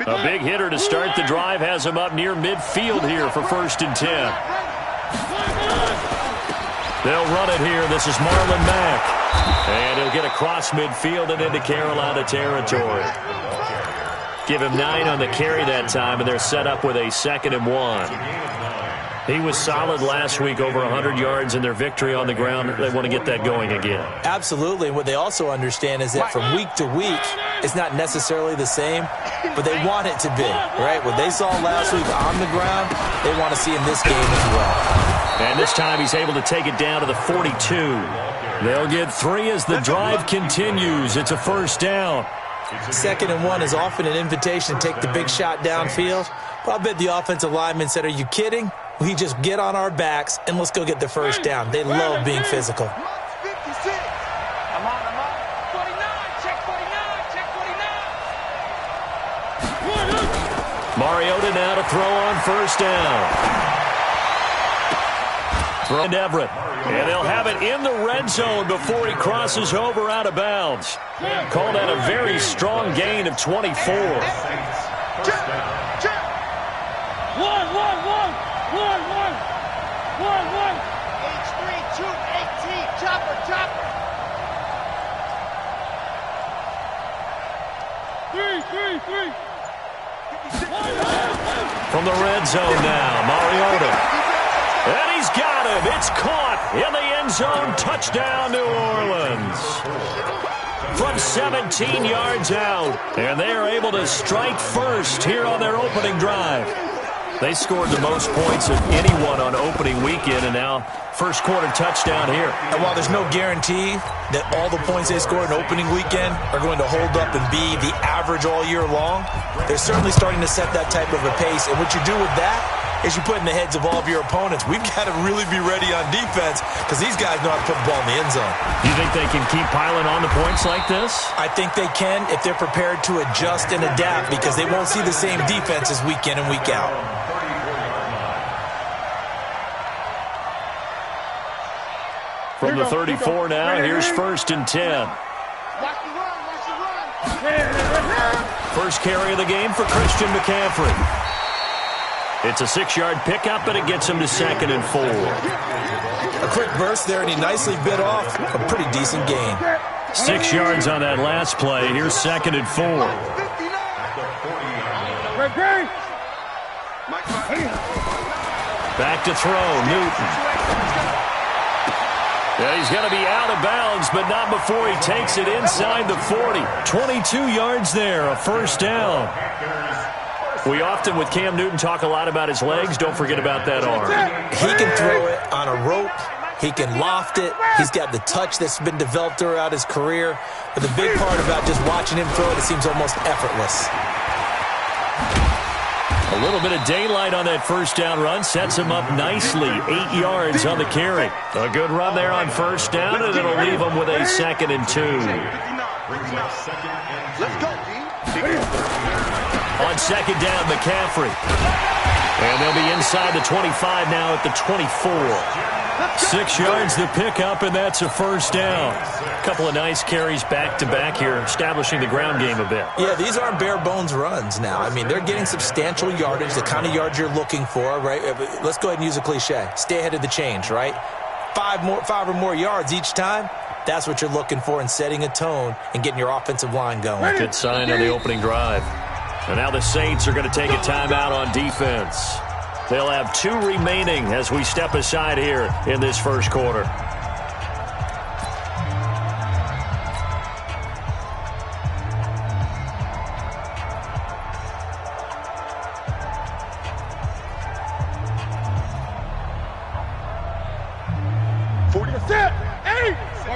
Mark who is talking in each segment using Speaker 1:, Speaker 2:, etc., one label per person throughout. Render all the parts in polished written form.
Speaker 1: A big hitter to start the drive has him up near midfield here for 1st and 10. They'll run it here. This is Marlon Mack. And he'll get across midfield and into Carolina territory. Give him 9 on the carry that time, and they're set up with a 2nd and 1. He was solid last week, over 100 yards in their victory on the ground. They want to get that going again.
Speaker 2: Absolutely. And what they also understand is that from week to week, it's not necessarily the same, but they want it to be, right? What they saw last week on the ground, they want to see in this game as well.
Speaker 1: And this time he's able to take it down to the 42. They'll get 3 as the drive continues. It's a 1st down.
Speaker 2: 2nd and 1 is often an invitation to take the big shot downfield. Well, I bet the offensive lineman said, are you kidding? We just get on our backs and let's go get the 1st down. They love being physical.
Speaker 1: Mariota now to throw on 1st down. And Everett. And they'll have it in the red zone before he crosses over out of bounds. Called that a very strong gain of 24. From the red zone now, Mariota. And he's got him. It's caught in the end zone. Touchdown, New Orleans. From 17 yards out. And they are able to strike first here on their opening drive. They scored the most points of anyone on opening weekend, and now first quarter touchdown here.
Speaker 2: And while there's no guarantee that all the points they scored in opening weekend are going to hold up and be the average all year long, they're certainly starting to set that type of a pace. And what you do with that is you put in the heads of all of your opponents, we've got to really be ready on defense because these guys know how to put the ball in the end zone.
Speaker 1: You think they can keep piling on the points like this?
Speaker 2: I think they can if they're prepared to adjust and adapt because they won't see the same defenses week in and week out.
Speaker 1: From the 34 now, here's 1st and 10. First carry of the game for Christian McCaffrey. It's a 6-yard pickup, and it gets him to 2nd and 4.
Speaker 2: A quick burst there, and he nicely bit off a pretty decent gain.
Speaker 1: 6 yards on that last play. Here's 2nd and 4. Back to throw, Newton. Yeah, he's going to be out of bounds, but not before he takes it inside the 40. 22 yards there, a 1st down. We often, with Cam Newton, talk a lot about his legs. Don't forget about that arm.
Speaker 2: He can throw it on a rope. He can loft it. He's got the touch that's been developed throughout his career. But the big part about just watching him throw it, it seems almost effortless.
Speaker 1: A little bit of daylight on that 1st down run sets him up nicely. 8 yards on the carry. A good run there on 1st down, and it'll leave him with a 2nd and 2. On 2nd down, McCaffrey. And they'll be inside the 25 now at the 24. 6 yards the pickup, and that's a 1st down. A couple of nice carries back-to-back here, establishing the ground game a bit.
Speaker 2: Yeah, these aren't bare-bones runs now. I mean, they're getting substantial yardage, the kind of yards you're looking for, right? Let's go ahead and use a cliche. Stay ahead of the change, right? 5 or more yards each time. That's what you're looking for in setting a tone and getting your offensive line going.
Speaker 1: Good sign on the opening drive. And now the Saints are going to take a timeout on defense. They'll have 2 remaining as we step aside here in this first quarter.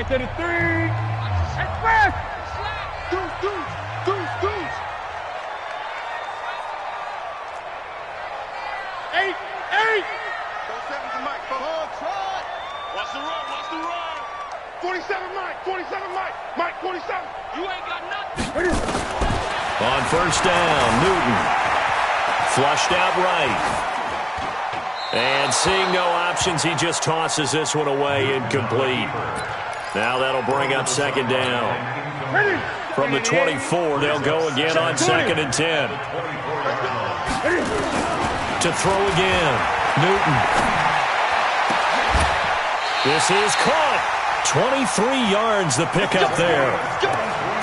Speaker 3: To the 3. Express. Deuce. 8. 47 to Mike. Watch the run. 47 Mike. Mike 47. You ain't got nothing.
Speaker 1: On 1st down, Newton. Flushed out right. And seeing no options, he just tosses this one away, incomplete. Now that'll bring up 2nd down. From the 24, they'll go again on 2nd and 10. To throw again, Newton. This is caught. 23 yards the pickup there.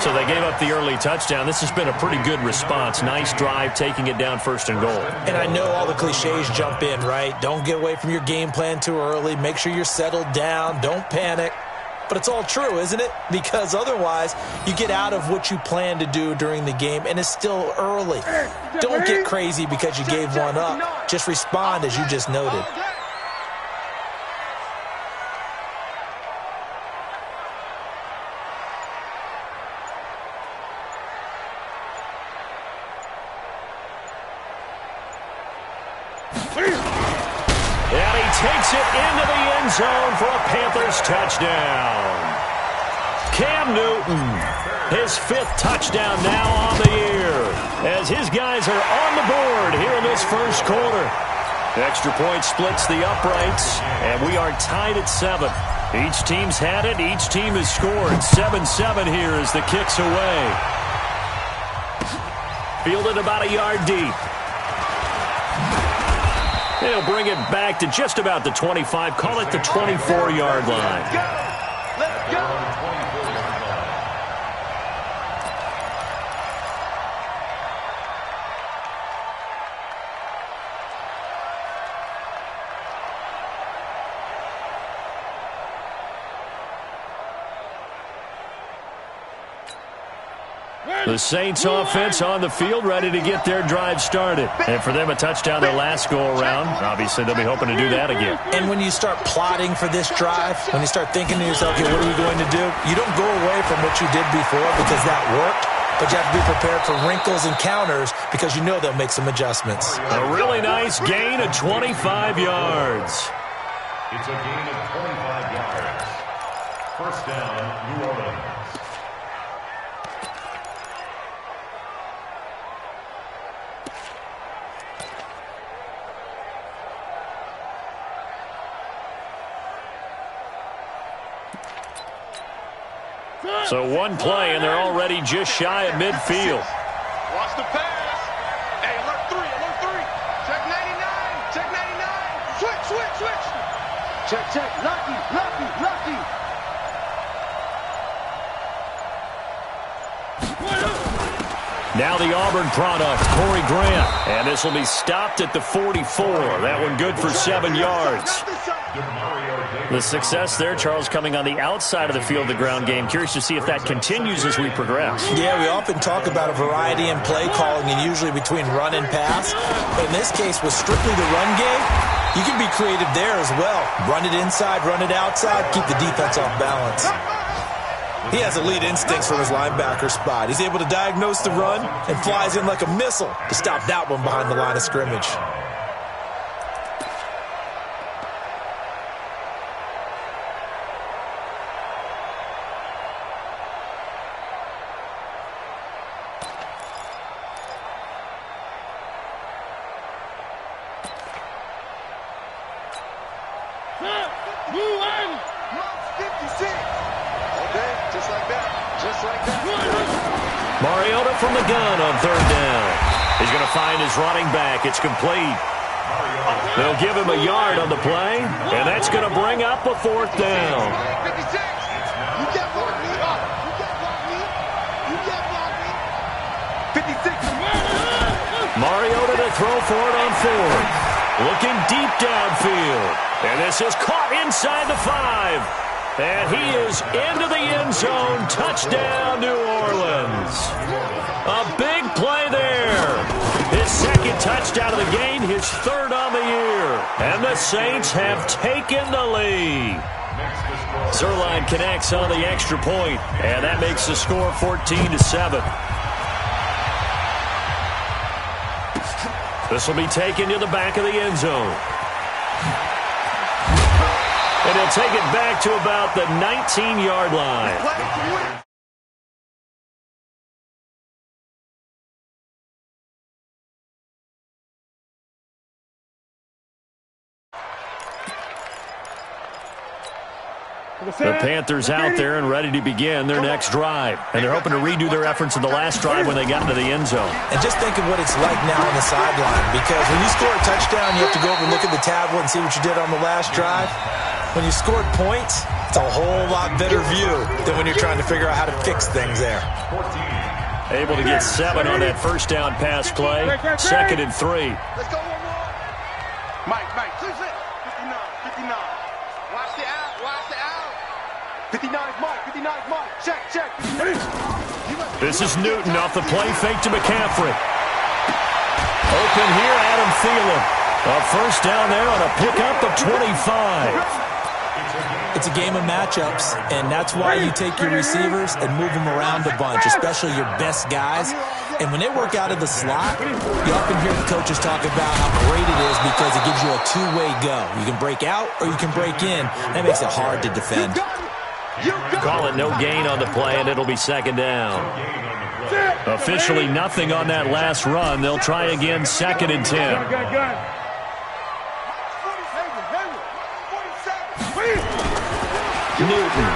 Speaker 1: So they gave up the early touchdown. This has been a pretty good response. Nice drive, taking it down 1st and goal.
Speaker 2: And I know all the cliches jump in, right? Don't get away from your game plan too early. Make sure you're settled down. Don't panic. But it's all true, isn't it? Because otherwise, you get out of what you plan to do during the game, and it's still early. Don't get crazy because you gave one up. Just respond as you just noted.
Speaker 1: And he takes it into the end zone for a Panthers touchdown. Cam Newton, his 5th touchdown now on the year, as his guys are on the board here in this first quarter. Extra point splits the uprights, and we are tied at 7. Each team's had it. Each team has scored. 7-7 here as the kick's away. Fielded about a yard deep. They'll bring it back to just about the 25. Call it the 24-yard line.
Speaker 3: Let's go.
Speaker 1: The Saints offense on the field, ready to get their drive started. And for them, a touchdown their last go-around. Obviously, they'll be hoping to do that again.
Speaker 2: And when you start plotting for this drive, when you start thinking to yourself, okay, what are we going to do? You don't go away from what you did before because that worked, but you have to be prepared for wrinkles and counters because you know they'll make some adjustments.
Speaker 1: A really nice gain of 25 yards.
Speaker 4: It's a gain of 25 yards. First down, New Orleans.
Speaker 1: So one play, and they're already just shy of midfield.
Speaker 3: Watch the pass. Hey, alert 3, alert 3. Check 99, check 99. Switch. Check. Lucky.
Speaker 1: Now the Auburn product, Corey Grant. And this will be stopped at the 44. That one good for 7 yards. The success there, Charles, coming on the outside of the field, the ground game. Curious to see if that continues as we progress.
Speaker 2: Yeah, we often talk about a variety in play calling and usually between run and pass. But in this case, with strictly the run game, you can be creative there as well. Run it inside, run it outside, keep the defense off balance. He has elite instincts from his linebacker spot. He's able to diagnose the run and flies in like a missile to stop that one behind the line of scrimmage.
Speaker 1: Mariota from the gun on 3rd down. He's going to find his running back. It's complete. They'll give him a yard on the play, and that's going to bring up a 4th down.
Speaker 3: 56. You can't block me. You can't block me. 56.
Speaker 1: Mariota to throw for it on 4th. Looking deep downfield. And this is caught inside the 5. And he is into the end zone. Touchdown, New Orleans. A big play there. His 2nd touchdown of the game, his 3rd on the year. And the Saints have taken the lead. Zerline connects on the extra point, and that makes the score 14-7. This will be taken to the back of the end zone. And he'll take it back to about the 19-yard line. The Panthers out there and ready to begin their next drive. And they're hoping to redo their efforts in the last drive when they got into the end zone.
Speaker 2: And just think of what it's like now on the sideline, because when you score a touchdown, you have to go over and look at the tablet and see what you did on the last drive. When you scored points, it's a whole lot better view than when you're trying to figure out how to fix things there.
Speaker 1: Able to get 7 on that first down pass play. 2nd and 3.
Speaker 3: Let's go one more. Mike, 59, 59. Watch the out, watch the out. 59 is Mike, 59 is Mike. Check.
Speaker 1: This is Newton off the play fake to McCaffrey. Open here, Adam Thielen. A first down there on a pickup of 25.
Speaker 2: It's a game of matchups, and that's why you take your receivers and move them around a bunch, especially your best guys. And when they work out of the slot, you often hear the coaches talk about how great it is because it gives you a two-way go. You can break out or you can break in. That makes it hard to defend.
Speaker 1: Call it no gain on the play, and it'll be 2nd down. Officially nothing on that last run. They'll try again, 2nd and 10. Newton.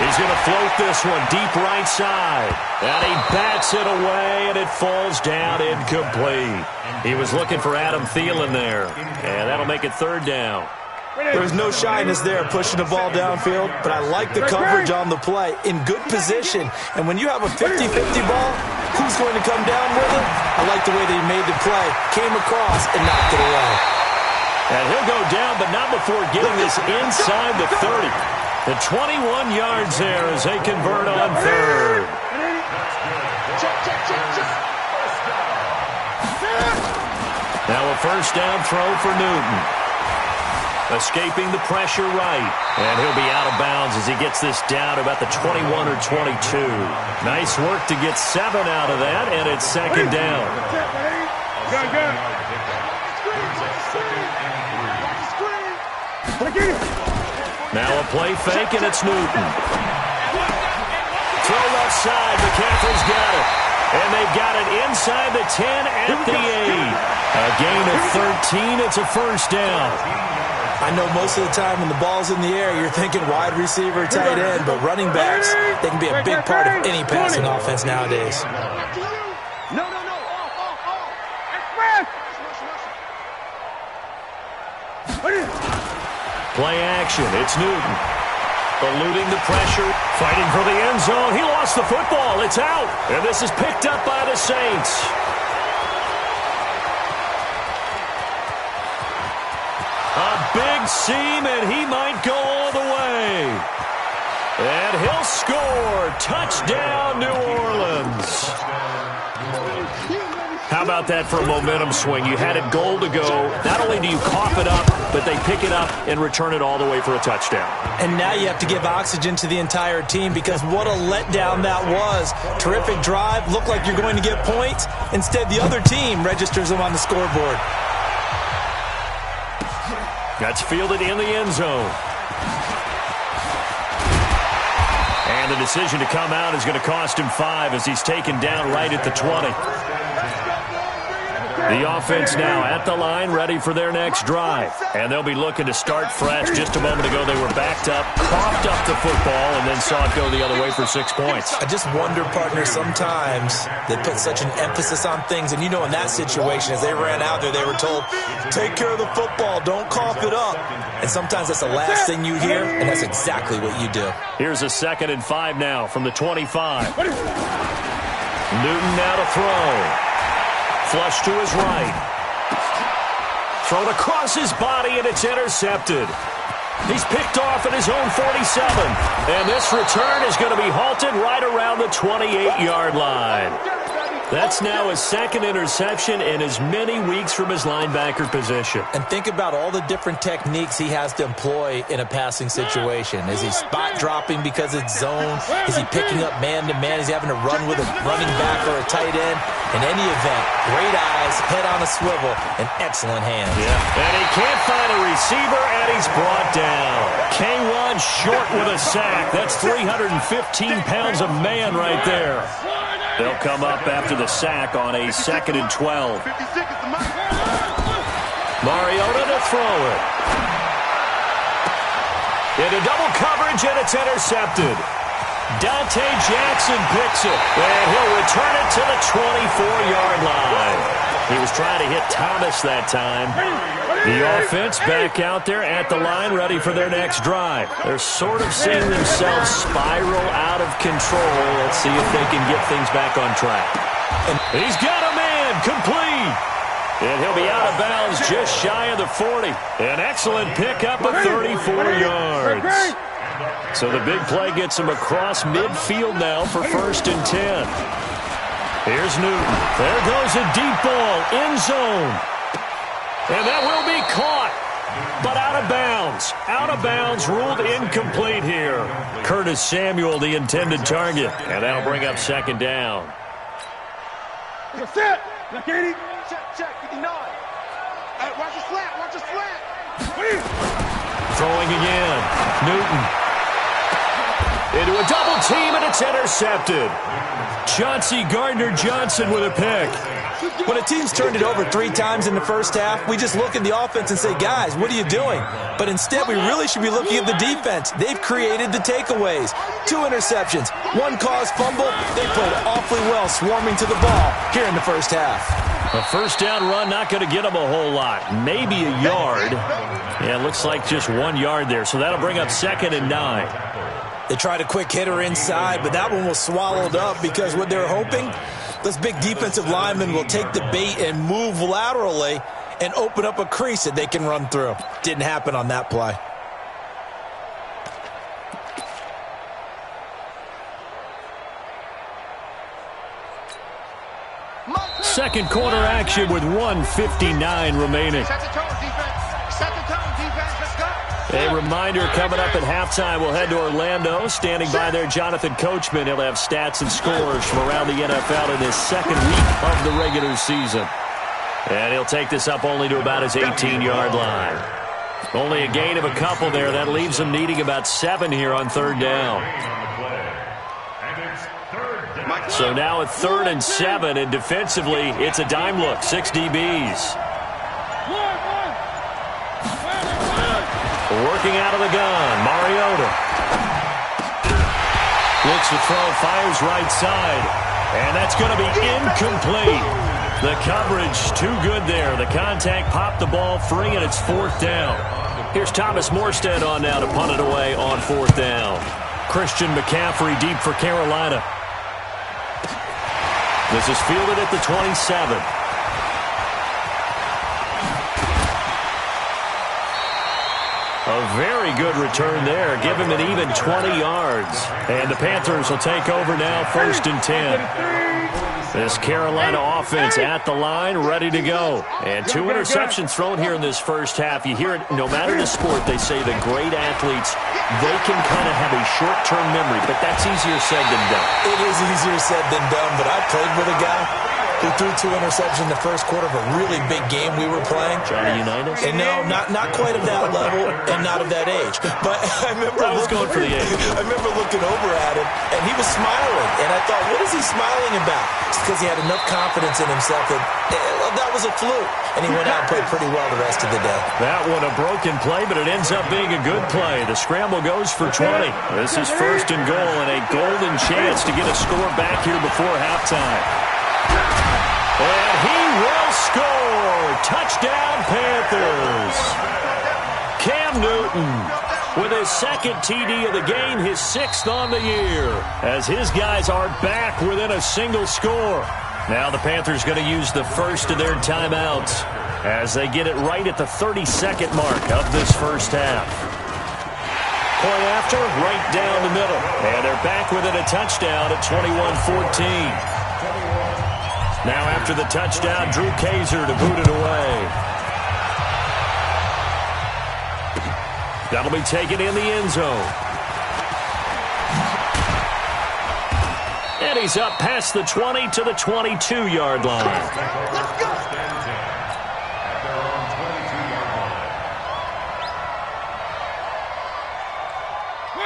Speaker 1: He's going to float this one deep right side. And he bats it away, and it falls down incomplete. He was looking for Adam Thielen there. And that'll make it 3rd down.
Speaker 2: There's no shyness there pushing the ball downfield, but I like the coverage on the play. In good position. And when you have a 50-50 ball, who's going to come down with it? I like the way they made the play. Came across and knocked it away.
Speaker 1: And he'll go down, but not before getting this inside the 30. The 21 yards there as they convert on 3rd. Now a first down throw for Newton. Escaping the pressure right. And he'll be out of bounds as he gets this down about the 21 or 22. Nice work to get 7 out of that, and it's 2nd down. Now a play fake, and it's Newton. Throw left side. McCaffrey's got it. And they've got it inside the 10 at the 8. A gain of 13. It's a first down.
Speaker 2: I know most of the time when the ball's in the air, you're thinking wide receiver, tight end, but running backs, they can be a big part of any passing offense nowadays.
Speaker 3: No.
Speaker 1: Play action. It's Newton. Eluding the pressure. Fighting for the end zone. He lost the football. It's out. And this is picked up by the Saints. A big seam, and he might go all the way. And he'll score. Touchdown, New Orleans. How about that for a momentum swing? You had it goal to go. Not only do you cough it up, but they pick it up and return it all the way for a touchdown.
Speaker 2: And now you have to give oxygen to the entire team because what a letdown that was. Terrific drive. Looked like you're going to get points. Instead, the other team registers them on the scoreboard.
Speaker 1: That's fielded in the end zone. And the decision to come out is going to cost him 5 as he's taken down right at the 20. The offense now at the line, ready for their next drive. And they'll be looking to start fresh. Just a moment ago, they were backed up, coughed up the football, and then saw it go the other way for 6 points.
Speaker 2: I just wonder, partner, sometimes they put such an emphasis on things. And you know, in that situation, as they ran out there, they were told, take care of the football, don't cough it up. And sometimes that's the last thing you hear, and that's exactly what you do.
Speaker 1: Here's a 2nd and 5 now from the 25. Newton now to throw. Flush to his right. Thrown across his body, and it's intercepted. He's picked off at his own 47. And this return is going to be halted right around the 28-yard line. That's now his 2nd interception in as many weeks from his linebacker position.
Speaker 2: And think about all the different techniques he has to employ in a passing situation. Is he spot dropping because it's zone? Is he picking up man-to-man? Is he having to run with a running back or a tight end? In any event, great eyes, head on a swivel, and excellent hands.
Speaker 1: Yeah, and he can't find a receiver, and he's brought down. K1 short with a sack. That's 315 pounds of man right there. They'll come up after the sack on a 2nd and 12. Mariota to throw it. Into double coverage, and it's intercepted. Dante Jackson picks it, and he'll return it to the 24-yard line. He was trying to hit Thomas that time. The offense back out there at the line, ready for their next drive. They're sort of seeing themselves spiral out of control. Let's see if they can get things back on track. And he's got a man, complete. And he'll be out of bounds just shy of the 40. An excellent pickup of 34 yards. So the big play gets him across midfield now for 1st and 10. Here's Newton. There goes a deep ball, end zone. And that will be caught, but out of bounds. Out of bounds, ruled incomplete here. Curtis Samuel, the intended target. And that'll bring up 2nd down.
Speaker 3: Set. Check, 59. Watch the slant, watch the slant.
Speaker 1: Throwing again. Newton. Into a double team, and it's intercepted. Chauncey Gardner-Johnson with a pick.
Speaker 2: When a team's turned it over 3 times in the first half, we just look at the offense and say, guys, what are you doing? But instead, we really should be looking at the defense. They've created the takeaways. 2 interceptions, 1 caused fumble. They played awfully well swarming to the ball here in the first half.
Speaker 1: A 1st down run, not going to get them a whole lot. Maybe a yard. Yeah, it looks like just 1 yard there. So that'll bring up 2nd and 9.
Speaker 2: They tried a quick hitter inside, but that one was swallowed up because what they're hoping, those big defensive linemen will take the bait and move laterally and open up a crease that they can run through. Didn't happen on that play.
Speaker 1: Second quarter action with 1:59 remaining.
Speaker 3: Set the tone, defense. Set the tone, defense. Let's go.
Speaker 1: A reminder coming up at halftime, we'll head to Orlando. Standing by there, Jonathan Coachman. He'll have stats and scores from around the NFL in his 2nd week of the regular season. And he'll take this up only to about his 18-yard line. Only a gain of a couple there. That leaves him needing about 7 here on 3rd down. So now at 3rd and 7, and defensively, it's a dime look. 6 DBs. Working out of the gun, Mariota. Looks to throw, fires right side. And that's going to be incomplete. The coverage too good there. The contact popped the ball free, and it's 4th down. Here's Thomas Morstead on now to punt it away on 4th down. Christian McCaffrey deep for Carolina. This is fielded at the 27. A very good return there. Give him an even 20 yards. And the Panthers will take over now, 1st and 10. This Carolina offense at the line, ready to go. And 2 interceptions thrown here in this first half. You hear it, no matter the sport, they say the great athletes, they can kind of have a short-term memory, but that's easier said than done.
Speaker 2: It is easier said than done, but I played with a guy who threw 2 interceptions in the first quarter of a really big game we were playing.
Speaker 1: Johnny Unitas?
Speaker 2: And no, not quite of that level and not of that age. But I remember
Speaker 1: I was going for the age.
Speaker 2: I remember looking over at him, and he was smiling. And I thought, what is he smiling about? It's because he had enough confidence in himself that that was a fluke. And he went out and played pretty well the rest of the day.
Speaker 1: That one a broken play, but it ends up being a good play. The scramble goes for 20. This is 1st and goal, and a golden chance to get a score back here before halftime. And he will score! Touchdown, Panthers! Cam Newton with his 2nd TD of the game, his 6th on the year, as his guys are back within a single score. Now the Panthers going to use the first of their timeouts as they get it right at the 32nd mark of this first half. Point after, right down the middle. And they're back within a touchdown at 21-14. Now after the touchdown, Drew Kaiser to boot it away. That'll be taken in the end zone. And he's up past the 20 to the 22-yard line.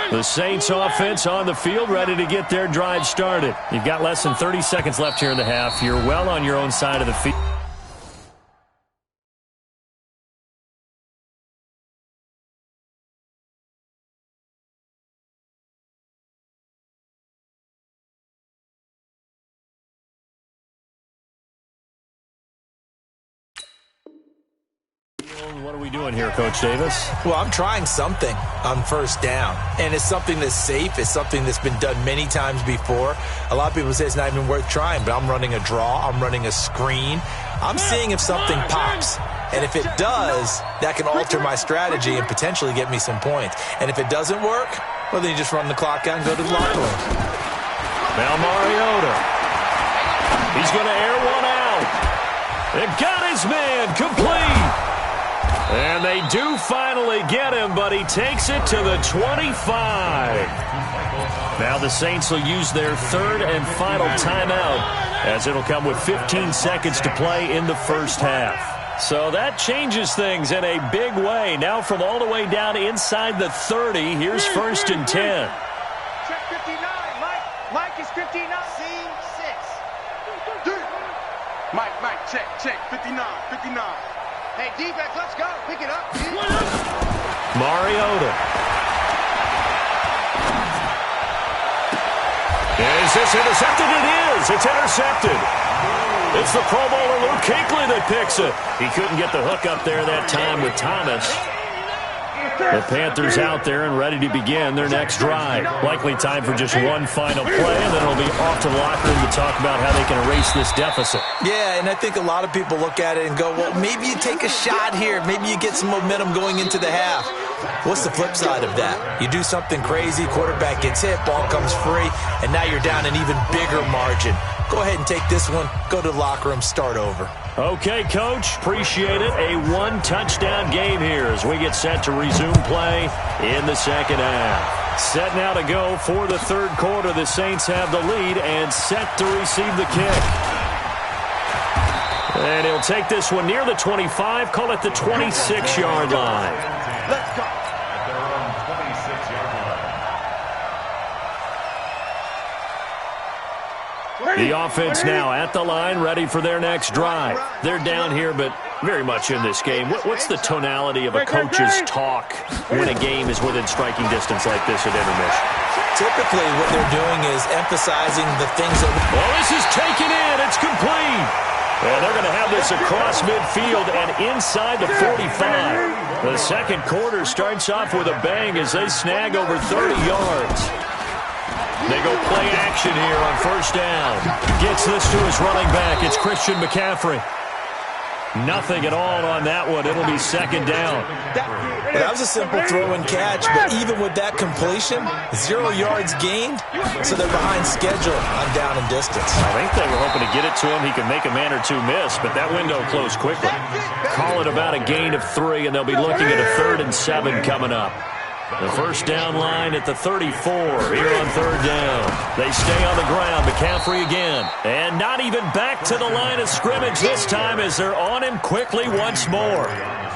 Speaker 1: The Saints offense on the field, ready to get their drive started. You've got less than 30 seconds left here in the half. You're well on your own side of the field. What are we doing here, Coach Davis?
Speaker 2: Well, I'm trying something on first down, and it's something that's safe. It's something that's been done many times before. A lot of people say it's not even worth trying, but I'm running a draw. I'm running a screen. I'm seeing if something pops, and if it does, that can alter my strategy and potentially get me some points. And if it doesn't work, well, then you just run the clock out and go to the locker room.
Speaker 1: Now Mariota. He's going to air one out. They've got his man complete. And they do finally get him, but he takes it to the 25. Now the Saints will use their third and final timeout, as it'll come with 15 seconds to play in the first half. So that changes things in a big way. Now from all the way down inside the 30, here's first and 10.
Speaker 3: Check 59, Mike. Mike is 59. Seam 6. Mike, check. 59. Hey, defense, let's go. Pick it up.
Speaker 1: Mariota. Is this intercepted? It is. It's intercepted. It's the Pro Bowler Luke Kuechly that picks it. He couldn't get the hook up there that time with Thomas. The Panthers out there and ready to begin their next drive. Likely time for just one final play, and then it'll be off to the locker room to talk about how they can erase this deficit.
Speaker 2: Yeah, and I think a lot of people look at it and go, well, maybe you take a shot here. Maybe you get some momentum going into the half. What's the flip side of that? You do something crazy, quarterback gets hit, ball comes free, and now you're down an even bigger margin. Go ahead and take this one, go to the locker room, start over.
Speaker 1: Okay, Coach, appreciate it. A one-touchdown game here as we get set to resume play in the second half. Set now to go for the third quarter. The Saints have the lead and set to receive the kick. And he'll take this one near the 25, call it the 26-yard line.
Speaker 3: Let's go.
Speaker 4: They're on 26-yard line.
Speaker 1: The offense now at the line, ready for their next drive. They're down here, but very much in this game. What's the tonality of a coach's talk when a game is within striking distance like this at intermission?
Speaker 2: Typically, what they're doing is emphasizing the things that...
Speaker 1: Well, this is taken in. It's complete. And they're going to have this across midfield and inside the 45. The second quarter starts off with a bang as they snag over 30 yards. They go play action here on first down. Gets this to his running back. It's Christian McCaffrey. Nothing at all on that one. It'll be second down.
Speaker 2: Well, that was a simple throw and catch, but even with that completion, 0 yards gained, so they're behind schedule on down and distance.
Speaker 1: I think they were hoping to get it to him. He could make a man or two miss, but that window closed quickly. Call it about a gain of 3, and they'll be looking at a 3rd and 7 coming up. The first down line at the 34 here on third down. They stay on the ground. McCaffrey again. And not even back to the line of scrimmage this time as they're on him quickly once more.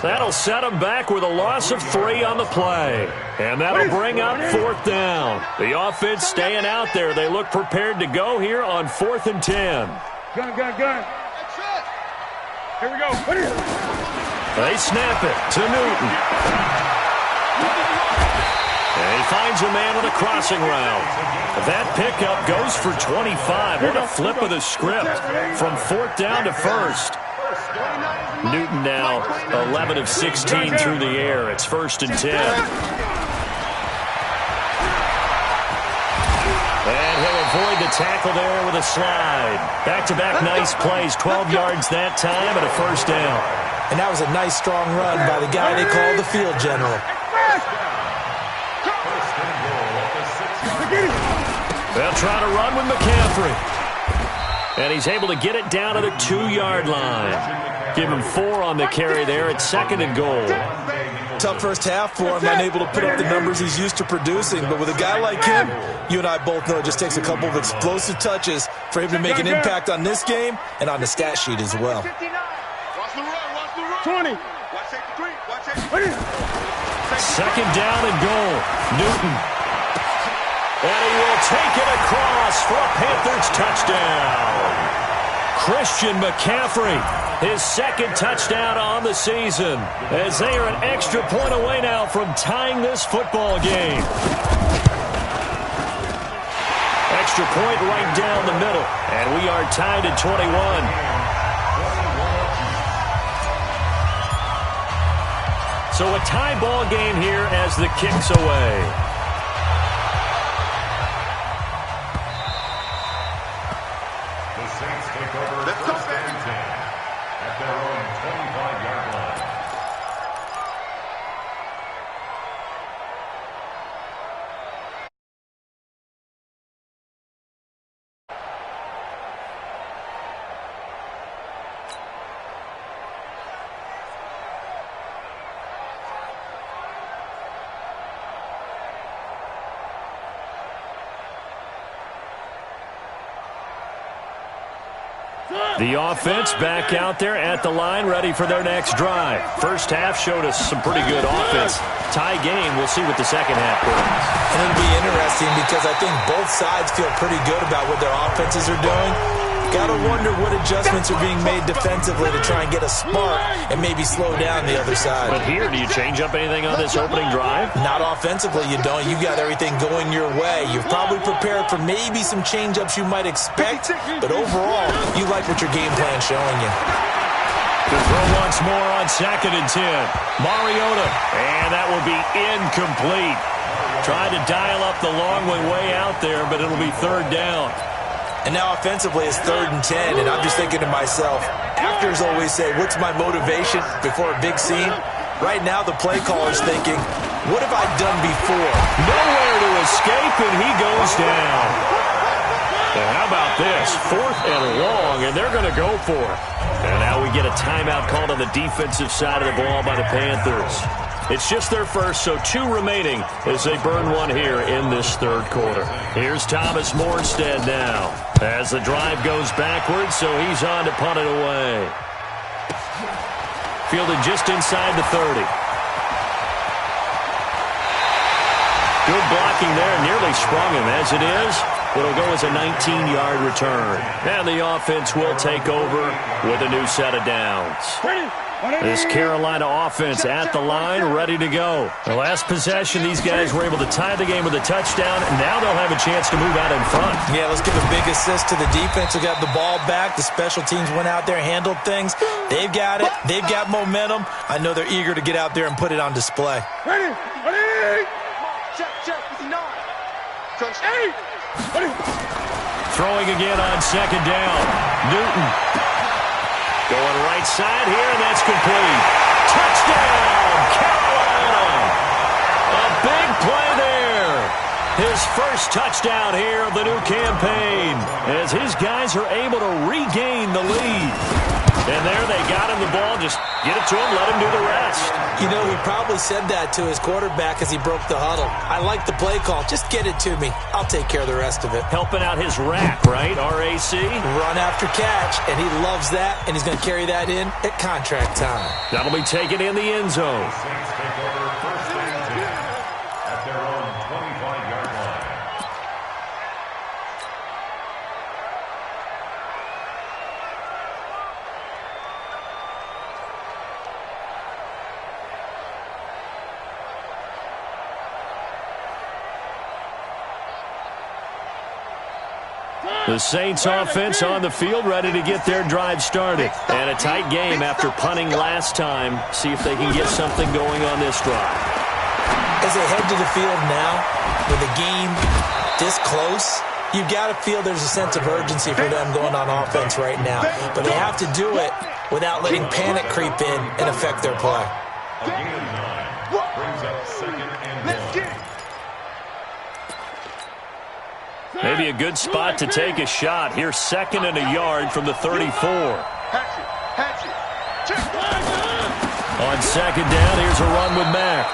Speaker 1: That'll set him back with a loss of 3 on the play. And that'll bring up 4th down. The offense staying out there. They look prepared to go here on 4th and 10.
Speaker 3: Gun. Here we go.
Speaker 1: They snap it to Newton. And he finds a man on a crossing route. That pickup goes for 25. What a flip of the script from 4th down to 1st. Newton now 11 of 16 through the air. It's 1st and 10. And he'll avoid the tackle there with a slide. Back-to-back nice plays. 12 yards that time and a 1st down.
Speaker 2: And that was a nice, strong run by the guy they call the field general.
Speaker 1: They'll try to run with McCaffrey. And he's able to get it down to the 2-yard line. Give him 4 on the carry there at 2nd and goal.
Speaker 2: Tough first half for him, unable to put up the numbers he's used to producing. But with a guy like him, you and I both know it just takes a couple of explosive touches for him to make an impact on this game and on the stat sheet as well.
Speaker 3: Watch the run. 20. Watch 83.
Speaker 1: Second down and goal. Newton. And he will take it across for a Panthers touchdown. Christian McCaffrey, his 2nd touchdown on the season, as they are an extra point away now from tying this football game. Extra point right down the middle, and we are tied at 21. So a tie ball game here as the kick's away.
Speaker 4: The Saints take over first and 10 at their own 25-yard line.
Speaker 1: The offense back out there at the line, ready for their next drive. First half showed us some pretty good offense. Tie game, we'll see what the second half brings.
Speaker 2: And it'll be interesting because I think both sides feel pretty good about what their offenses are doing. Got to wonder what adjustments are being made defensively to try and get a spark and maybe slow down the other side.
Speaker 1: But here, do you change up anything on this opening drive?
Speaker 2: Not offensively, you don't. You got everything going your way. You've probably prepared for maybe some change-ups you might expect, but overall, you like what your game plan's showing you.
Speaker 1: To throw once more on 2nd and 10. Mariota, and that will be incomplete. Tried to dial up the long way out there, but it'll be 3rd down.
Speaker 2: And now offensively it's 3rd and 10, and I'm just thinking to myself, actors always say, what's my motivation before a big scene? Right now the play caller's thinking, what have I done before?
Speaker 1: Nowhere to escape, and he goes down. And how about this? 4th and long, and they're going to go for it. And now we get a timeout called on the defensive side of the ball by the Panthers. It's just their first, so 2 remaining as they burn one here in this 3rd quarter. Here's Thomas Morstead now as the drive goes backwards, so he's on to punt it away. Fielded just inside the 30. Good blocking there, nearly sprung him. As it is, it'll go as a 19-yard return. And the offense will take over with a new set of downs. This Carolina offense at the line, ready to go. The last possession, these guys were able to tie the game with a touchdown, and now they'll have a chance to move out in front.
Speaker 2: Yeah, let's give a big assist to the defense who got the ball back. The special teams went out there, handled things. They've got it. They've got momentum. I know they're eager to get out there and put it on display.
Speaker 3: Ready. Check, 59. Coach, 8.
Speaker 1: Throwing again on 2nd down. Newton. Going right side here, and that's complete. Touchdown, Carolina! A big play there. His first touchdown here of the new campaign as his guys are able to regain the lead. And there they got him the ball. Just get it to him, let him do the rest.
Speaker 2: You know, he probably said that to his quarterback as he broke the huddle. I like the play call. Just get it to me. I'll take care of the rest of it.
Speaker 1: Helping out his RAC, right? R-A-C?
Speaker 2: Run after catch, and he loves that, and he's going to carry that in at contract time.
Speaker 1: That'll be taken in the end zone.
Speaker 4: Saints take over first and 10 at their own 25-yard line.
Speaker 1: The Saints offense on the field, ready to get their drive started. And a tight game after punting last time. See if they can get something going on this drive.
Speaker 2: As they head to the field now, with a game this close, you've got to feel there's a sense of urgency for them going on offense right now. But they have to do it without letting panic creep in and affect their play.
Speaker 4: A gain of 9 brings up 2nd and 1.
Speaker 1: Maybe a good spot to take a shot. Here's 2nd and a yard from the 34. On 2nd down, here's a run with Mack.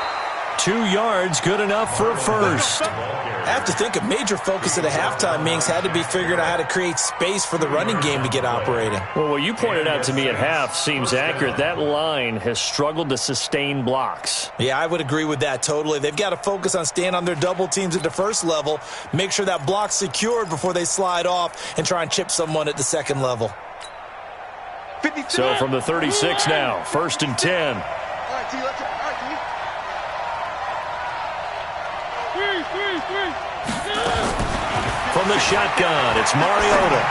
Speaker 1: 2 yards, good enough for a first.
Speaker 2: I have to think a major focus of the halftime meetings had to be figuring out how to create space for the running game to get operating.
Speaker 1: Well, what you pointed out to me at half seems accurate. That line has struggled to sustain blocks.
Speaker 2: Yeah, I would agree with that totally. They've got to focus on staying on their double teams at the first level, make sure that block's secured before they slide off and try and chip someone at the second level.
Speaker 1: So from the 36 now, 1st and 10.
Speaker 3: All right, T, let's go. All right, T.
Speaker 1: From the shotgun, it's Mariota.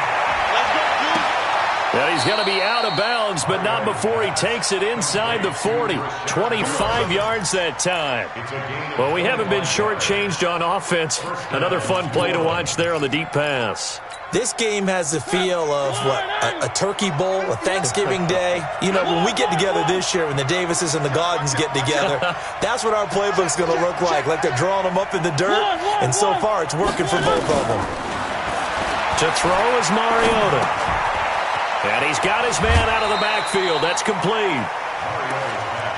Speaker 1: And he's going to be out of bounds, but not before he takes it inside the 40. 25 yards that time. Well, we haven't been shortchanged on offense. Another fun play to watch there on the deep pass.
Speaker 2: This game has the feel of, a turkey bowl, a Thanksgiving day. You know, when we get together this year, when the Davises and the Gaudens get together, that's what our playbook's going to look like. Like they're drawing them up in the dirt, and so far it's working for both of them.
Speaker 1: To throw is Mariota. And he's got his man out of the backfield. That's complete.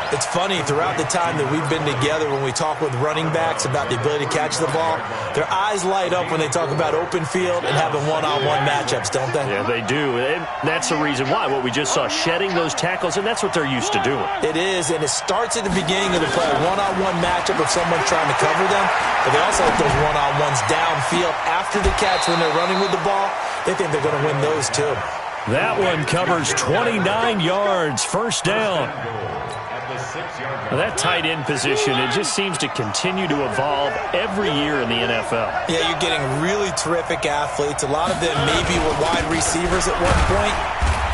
Speaker 2: It's funny, throughout the time that we've been together, when we talk with running backs about the ability to catch the ball, their eyes light up when they talk about open field and having one-on-one matchups, don't they?
Speaker 1: Yeah, they do. And that's the reason why. What we just saw, shedding those tackles, and that's what they're used to doing.
Speaker 2: It is, and it starts at the beginning of the play, a one-on-one matchup if someone's trying to cover them, but they also like those one-on-ones downfield after the catch when they're running with the ball. They think they're going to win those, too.
Speaker 1: That one covers 29 yards, first down. That tight end position, it just seems to continue to evolve every year in the NFL.
Speaker 2: Yeah, you're getting really terrific athletes. A lot of them maybe were wide receivers at one point.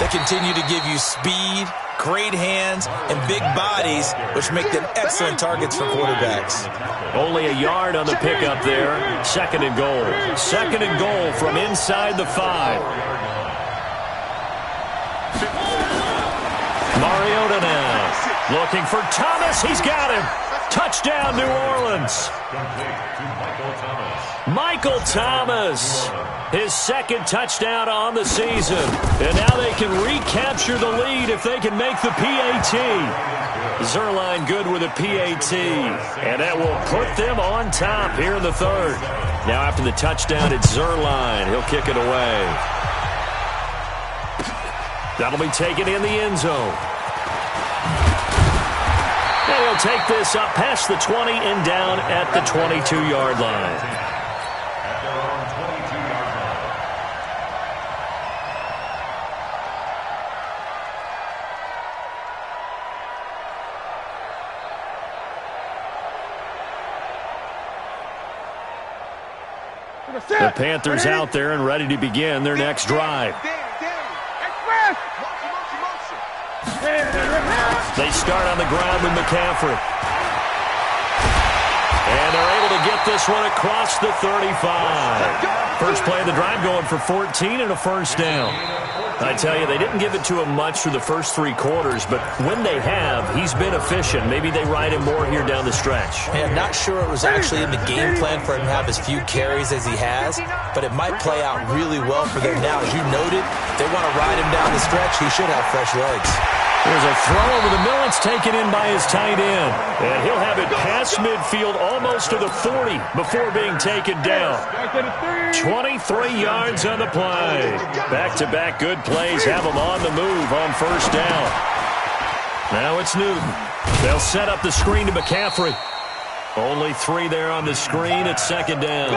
Speaker 2: They continue to give you speed, great hands, and big bodies, which make them excellent targets for quarterbacks.
Speaker 1: Only a yard on the pickup there. Second and goal. Second and goal from inside the 5. Mariota now. Looking for Thomas. He's got him. Touchdown, New Orleans. Michael Thomas. His second touchdown on the season. And now they can recapture the lead if they can make the PAT. Zerline good with a PAT. And that will put them on top here in the third. Now after the touchdown, it's Zerline. He'll kick it away. That'll be taken in the end zone. And he'll take this up past the 20 and down at the 22-yard line.
Speaker 4: At their own 22-yard
Speaker 1: line. The Panthers out there and ready to begin their next drive. They start on the ground with McCaffrey. And they're able to get this one across the 35. First play of the drive going for 14 and a first down. I tell you, they didn't give it to him much through the first 3 quarters, but when they have, he's been efficient. Maybe they ride him more here down the stretch.
Speaker 2: Yeah, I'm not sure it was actually in the game plan for him to have as few carries as he has, but it might play out really well for them now. As you noted, if they want to ride him down the stretch, he should have fresh legs.
Speaker 1: There's a throw over the middle. It's taken in by his tight end. And he'll have it past midfield almost to the 40 before being taken down. 23 yards on the play. Back-to-back good plays have him on the move on first down. Now it's Newton. They'll set up the screen to McCaffrey. Only 3 there on the screen at second down.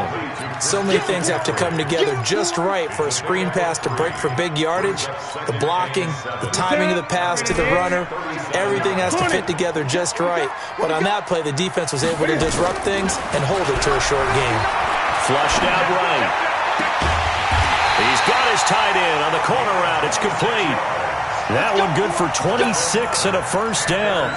Speaker 2: So many things have to come together just right for a screen pass to break for big yardage. The blocking, the timing of the pass to the runner, everything has to fit together just right. But on that play, the defense was able to disrupt things and hold it to a short game.
Speaker 1: Flushed out right. He's got his tight end on the corner route. It's complete. That one good for 26 and a first down.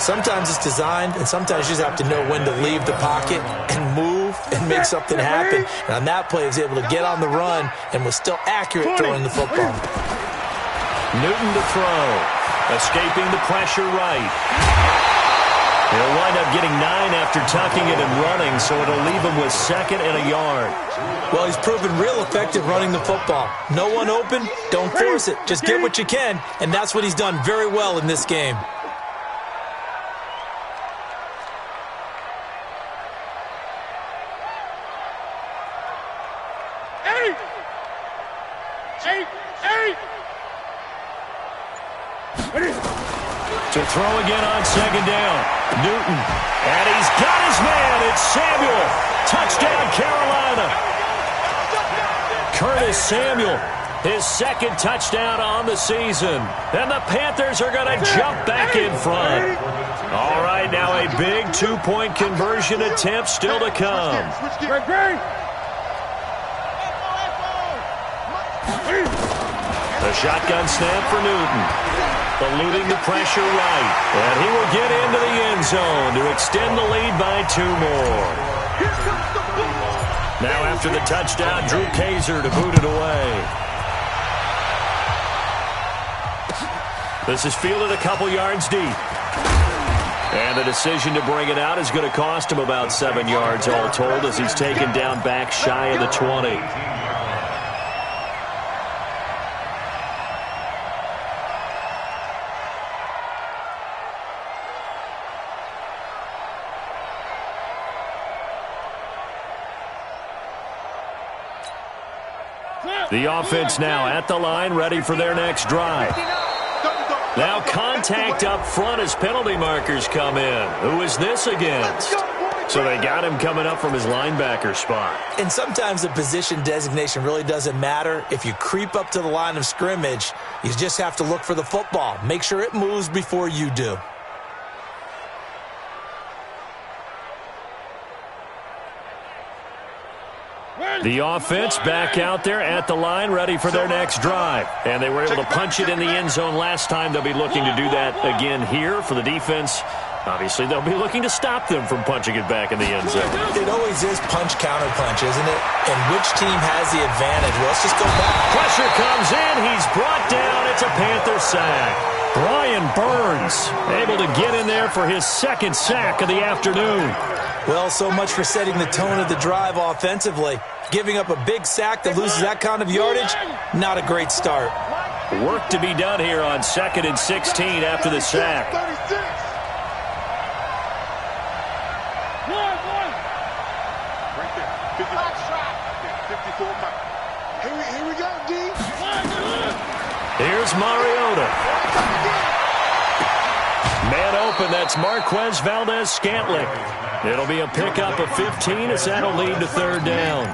Speaker 2: Sometimes it's designed, and sometimes you just have to know when to leave the pocket and move and make something happen. And on that play, he was able to get on the run and was still accurate throwing the football.
Speaker 1: Newton to throw. Escaping the pressure right. He'll wind up getting 9 after tucking it and running, so it'll leave him with second and a yard.
Speaker 2: Well, he's proven real effective running the football. No one open, don't force it. Just get what you can, and that's what he's done very well in this game.
Speaker 1: To throw again on second down. Newton. And he's got his man. It's Samuel. Touchdown, Carolina. Curtis Samuel. His second touchdown on the season. And the Panthers are going to jump back in front. All right, now a big 2-point conversion attempt still to come. A shotgun snap for Newton. Eluding the pressure right. And he will get into the end zone to extend the lead by 2 more. Now after the touchdown, Drew Kaiser to boot it away. This is fielded a couple yards deep. And the decision to bring it out is going to cost him about 7 yards all told as he's taken down back shy of the 20. The offense now at the line, ready for their next drive. Now contact up front as penalty markers come in. Who is this against? So they got him coming up from his linebacker spot.
Speaker 2: And sometimes the position designation really doesn't matter. If you creep up to the line of scrimmage, you just have to look for the football. Make sure it moves before you do.
Speaker 1: The offense back out there at the line, ready for their next drive. And they were able to punch it in the end zone last time. They'll be looking to do that again here for the defense. Obviously, they'll be looking to stop them from punching it back in the end zone.
Speaker 2: It always is punch-counter-punch, isn't it? And which team has the advantage? Well, let's just go back.
Speaker 1: Pressure comes in. He's brought down. It's a Panther sack. Brian Burns able to get in there for his second sack of the afternoon.
Speaker 2: Well, so much for setting the tone of the drive offensively. Giving up a big sack that loses that kind of yardage, not a great start.
Speaker 1: Work to be done here on 2nd and 16 after the sack.
Speaker 3: Here we go, D.
Speaker 1: Here's Mariota. Man open, that's Marquez Valdez-Scantling. It'll be a pickup of 15 as that'll lead to 3rd down.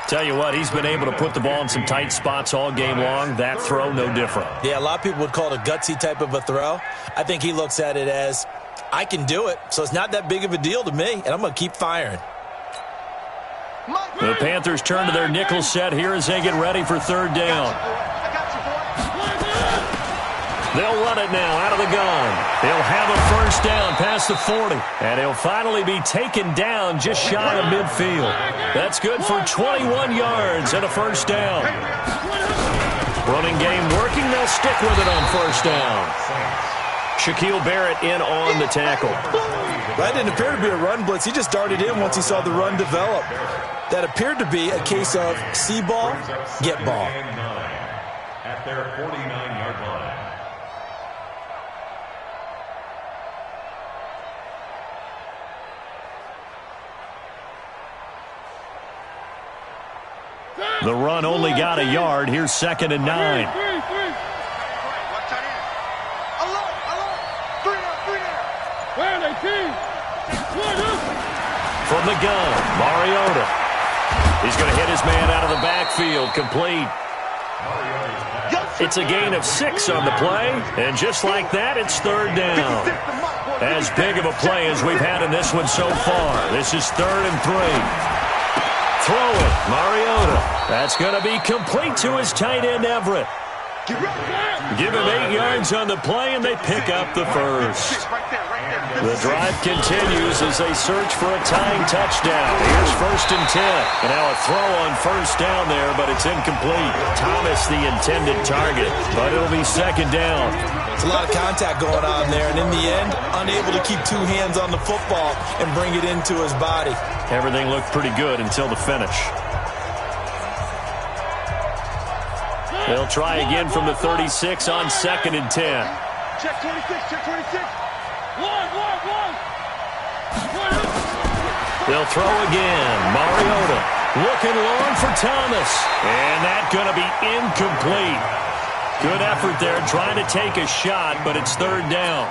Speaker 1: Tell you what, he's been able to put the ball in some tight spots all game long. That throw, no different.
Speaker 2: Yeah, a lot of people would call it a gutsy type of a throw. I think he looks at it as, I can do it, so it's not that big of a deal to me, and I'm going to keep firing.
Speaker 1: The Panthers turn to their nickel set here as they get ready for 3rd down. They'll run it now out of the gun. They'll have a 1st down past the 40. And he'll finally be taken down just shy of midfield. That's good for 21 yards and a 1st down. Running game working. They'll stick with it on 1st down. Shaquille Barrett in on the tackle.
Speaker 2: That didn't appear to be a run blitz. He just darted in once he saw the run develop. That appeared to be a case of see ball, get ball.
Speaker 4: At their 49-yard line.
Speaker 1: The run only got a yard. Here's 2nd and 9. From the gun, Mariota. He's going to hit his man out of the backfield, complete. It's a gain of 6 on the play, and just like that, it's 3rd down. As big of a play as we've had in this one so far. This is 3rd and 3. Throw it, Mariota. That's going to be complete to his tight end, Everett. Give him 8 yards on the play, and they pick up the 1st. The drive continues as they search for a tying touchdown. Here's 1st and 10. And now a throw on 1st down there, but it's incomplete. Thomas the intended target, but it'll be 2nd down.
Speaker 2: It's a lot of contact going on there, and in the end, unable to keep 2 hands on the football and bring it into his body.
Speaker 1: Everything looked pretty good until the finish. They'll try again from the 36 on 2nd and 10.
Speaker 3: Check 26, check 26.
Speaker 1: They'll throw again. Mariota looking long for Thomas. And that's going to be incomplete. Good effort there trying to take a shot, but it's 3rd down.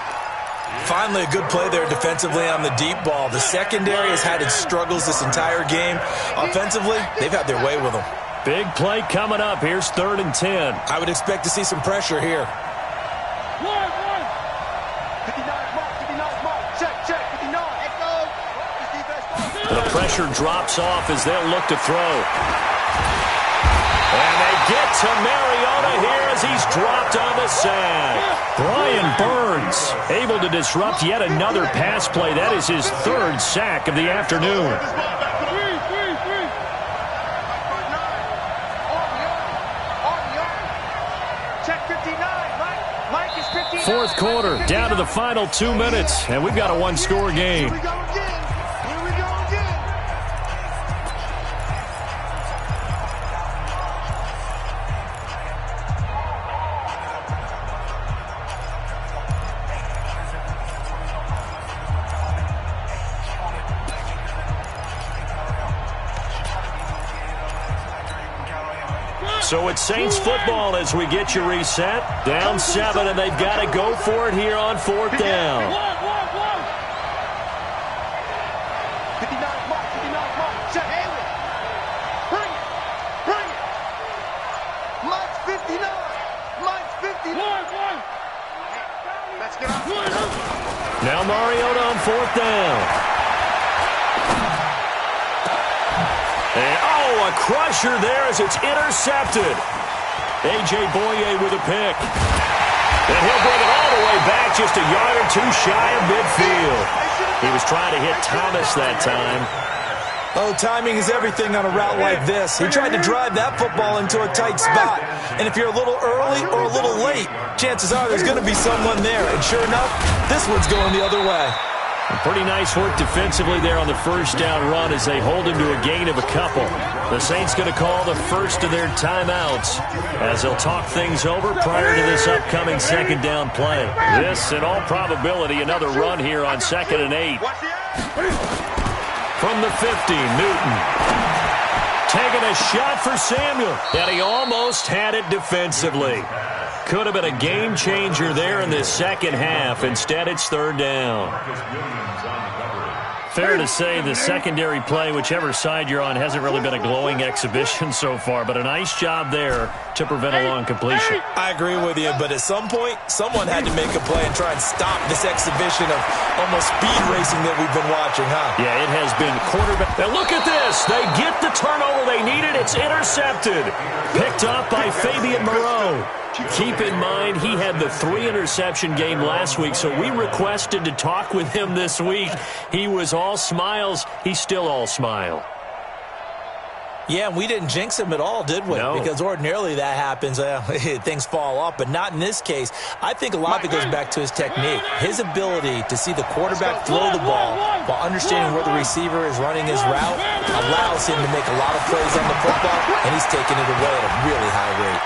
Speaker 2: Finally a good play there defensively on the deep ball. The secondary has had its struggles this entire game. Offensively, they've had their way with them.
Speaker 1: Big play coming up. Here's 3rd and 10.
Speaker 2: I would expect to see some pressure here.
Speaker 3: 59, mark. Check, 59.
Speaker 1: The pressure drops off as they'll look to throw. And they get to Mariota here as he's dropped on the sack. Brian Burns able to disrupt yet another pass play. That is his third sack of the afternoon. Fourth quarter, down to the final 2 minutes, and we've got a one-score game. So it's Saints football as we get you reset. Down 7, and they've got to go for it here on fourth down.
Speaker 3: 59, Mark, 59, Mark. Check, Haywood. Bring it. Bring it. Mike's 59. Mike's 59. Let's get up.
Speaker 1: Now Mariota on fourth down. And, a crusher there as it's intercepted. A.J. Boye with a pick. And he'll bring it all the way back just a yard or two shy of midfield. He was trying to hit Thomas that time.
Speaker 2: Oh, timing is everything on a route like this. He tried to drive that football into a tight spot. And if you're a little early or a little late, chances are there's going to be someone there. And sure enough, this one's going the other way.
Speaker 1: Pretty nice work defensively there on the first down run as they hold him to a gain of a couple. The Saints going to call the first of their timeouts as they'll talk things over prior to this upcoming second down play. This, in all probability, another run here on 2nd and 8. From the 50, Newton. Taking a shot for Samuel, and he almost had it defensively. Could have been a game changer there in this second half. Instead, it's third down. Fair to say the secondary play, whichever side you're on, hasn't really been a glowing exhibition so far, but a nice job there to prevent a long completion.
Speaker 2: I agree with you, but at some point, someone had to make a play and try and stop this exhibition of almost speed racing that we've been watching, huh?
Speaker 1: Yeah, it has been quarterback. Now look at this. They get the turnover they needed. It's intercepted. Picked up by Fabian Moreau. Keep in mind, he had the 3-interception game last week, so we requested to talk with him this week. He was all smiles. He's still all smile.
Speaker 2: Yeah, and we didn't jinx him at all, did we?
Speaker 1: No.
Speaker 2: Because ordinarily that happens, things fall off, but not in this case. I think a lot of it goes back to his technique. His ability to see the quarterback throw the ball while understanding where the receiver is running his route allows him to make a lot of plays on the football, and he's taking it away at a really high rate.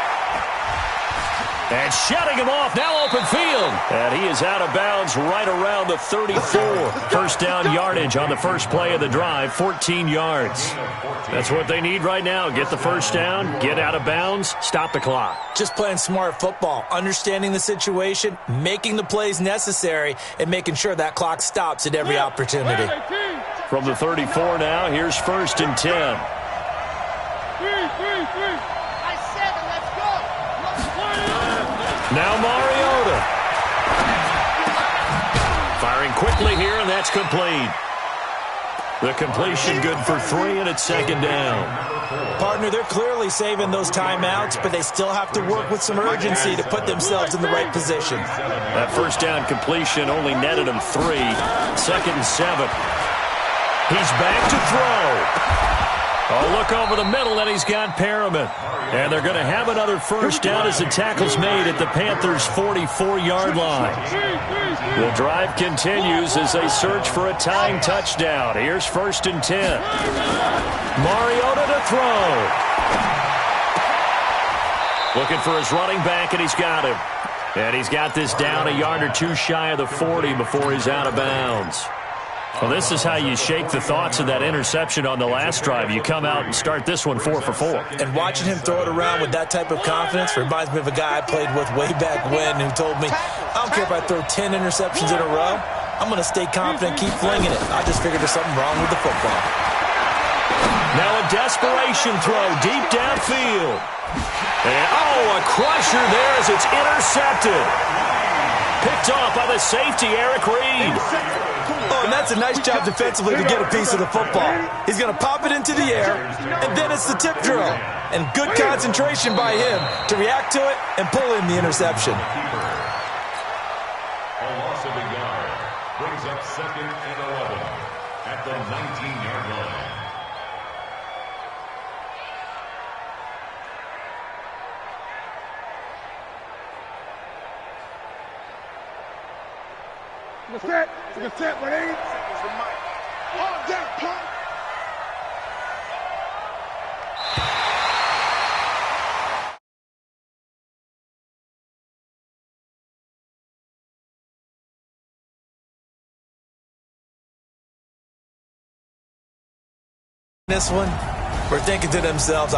Speaker 1: And shutting him off, now open field. And he is out of bounds right around the 34. First down yardage on the first play of the drive, 14 yards. That's what they need right now. Get the first down, get out of bounds, stop the clock.
Speaker 2: Just playing smart football, understanding the situation, making the plays necessary, and making sure that clock stops at every opportunity.
Speaker 1: From the 34 now, here's 1st and 10. Now Mariota. Firing quickly here, and that's complete. The completion good for 3, and it's 2nd down.
Speaker 2: Partner, they're clearly saving those timeouts, but they still have to work with some urgency to put themselves in the right position.
Speaker 1: That first down completion only netted him 3. 2nd and 7. He's back to throw. Oh, look over the middle, and he's got Perriman. And they're going to have another first down as the tackle's made at the Panthers' 44-yard line. The drive continues as they search for a tying touchdown. Here's 1st and 10. Mariota to throw. Looking for his running back, and he's got him. And he's got this down a yard or two shy of the 40 before he's out of bounds. Well, this is how you shake the thoughts of that interception on the last drive. You come out and start this one 4 for 4.
Speaker 2: And watching him throw it around with that type of confidence reminds me of a guy I played with way back when who told me, I don't care if I throw 10 interceptions in a row. I'm going to stay confident, keep flinging it. I just figured there's something wrong with the football.
Speaker 1: Now a desperation throw deep downfield. And, a crusher there as it's intercepted. Picked off by the safety, Eric Reed.
Speaker 2: Oh, and that's a nice job defensively to get a piece of the football. He's going to pop it into the air, and then it's the tip drill. and good concentration by him to react to it and pull in the interception.
Speaker 4: A loss of a yard brings up 2nd and 11 at the 19-yard line.
Speaker 3: Look at that, but ain't. All that, punk.
Speaker 2: This one, we're thinking to themselves,